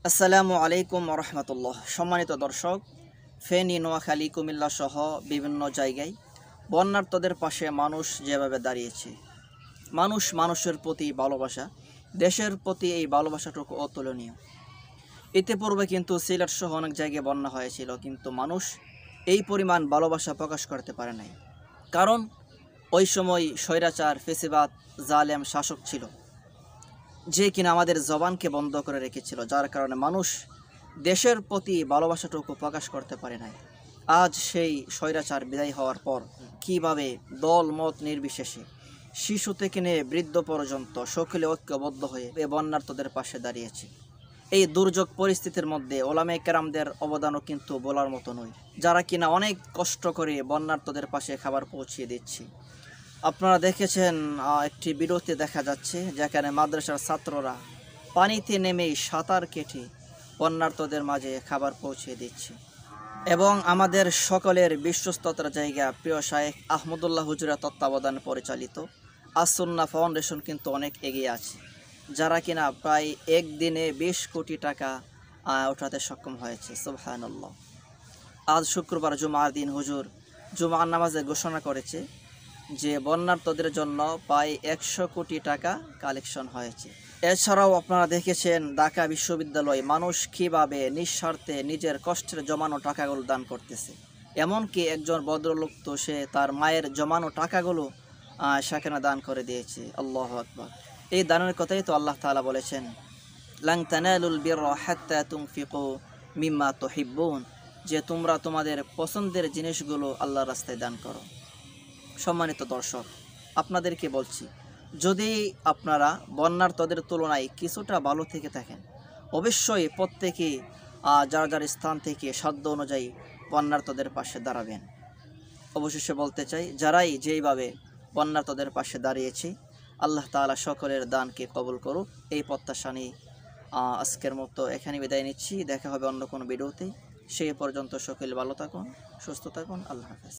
আসসালামু আলাইকুম রহমতুল্লাহ। সম্মানিত দর্শক, ফেনী, নোয়াখালী, কুমিল্লা সহ বিভিন্ন জায়গায় বন্যার্তদের পাশে মানুষ যেভাবে দাঁড়িয়েছে, মানুষের প্রতি ভালোবাসা, দেশের প্রতি এই ভালোবাসাটুকু অতুলনীয়। ইতিপূর্বে কিন্তু সিলেট সহ অনেক জায়গায় বন্যা হয়েছিল, কিন্তু মানুষ এই পরিমাণ ভালোবাসা প্রকাশ করতে পারে নাই। কারণ ওই সময় স্বৈরাচার, ফেসিবাদ, জালেম শাসক ছিল, যে কিনা আমাদের জবানকে বন্ধ করে রেখেছিল, যার কারণে মানুষ দেশের প্রতি ভালোবাসাটুকু প্রকাশ করতে পারে নাই। আজ সেই স্বৈরাচার বিদায় হওয়ার পর কিভাবে দল মত নির্বিশেষে শিশু থেকে নিয়ে বৃদ্ধ পর্যন্ত সকলে ঐক্যবদ্ধ হয়ে বন্যার্তদের পাশে দাঁড়িয়েছে। এই দুর্যোগ পরিস্থিতির মধ্যে ওলামায়ে কেরামদের অবদানও কিন্তু বলার মতো নয়, যারা কিনা অনেক কষ্ট করে বন্যার্তদের পাশে খাবার পৌঁছিয়ে দিচ্ছে। আপনারা দেখেছেন, একটি বিরতি দেখা যাচ্ছে যেখানে মাদ্রাসার ছাত্ররা পানিতে নেমেই সাঁতার কেটে বন্যার্তদের মাঝে খাবার পৌঁছে দিচ্ছে। এবং আমাদের সকলের বিশ্বস্ততার জায়গা প্রিয় শায়েখ আহমদুল্লাহ হুজুরের তত্ত্বাবধানে পরিচালিত আস-সুন্নাহ ফাউন্ডেশন কিন্তু অনেক এগিয়ে আছে, যারা কিনা প্রায় একদিনে 20 কোটি টাকা ওঠাতে সক্ষম হয়েছে। সুবহানাল্লাহ। আজ শুক্রবার জুমার দিন হুজুর জুমার নামাজে ঘোষণা করেছে যে বন্যার্তদের জন্য প্রায় 100 কোটি টাকা কালেকশন হয়েছে। এছাড়াও আপনারা দেখেছেন ঢাকা বিশ্ববিদ্যালয় মানুষ কীভাবে নিঃস্বার্থে নিজের কষ্টের জমানো টাকাগুলো দান করতেছে। এমনকি একজন ভদ্রলোক তো সে তার মায়ের জমানো টাকাগুলো সেখানে দান করে দিয়েছে। আল্লাহু আকবার। এই দানের কথাই তো আল্লাহ তাআলা বলেছেন, লান তানালুল বিররা হাত্তা তুনফিকু মিম্মা তুহিব্বুন, যে তোমরা তোমাদের পছন্দের জিনিসগুলো আল্লাহর রাস্তায় দান করো। সম্মানিত দর্শক, আপনাদেরকে বলছি, যদি আপনারা বন্যার্তদের তুলনায় কিছুটা ভালো থেকে থাকেন, অবশ্যই প্রত্যেকে যার যার স্থান থেকে সাধ্য অনুযায়ী বন্যার্তদের পাশে দাঁড়াবেন। অবশেষে বলতে চাই, যারাই যেইভাবে বন্যার্তদের পাশে দাঁড়িয়েছে, আল্লাহ তাআলা সকলের দানকে কবুল করুক, এই প্রত্যাশা নিয়ে আজকের মতো এখানে বিদায় নিচ্ছি। দেখা হবে অন্য কোনো ভিডিওতে। সেই পর্যন্ত সকলে ভালো থাকুন, সুস্থ থাকুন। আল্লাহ হাফেজ।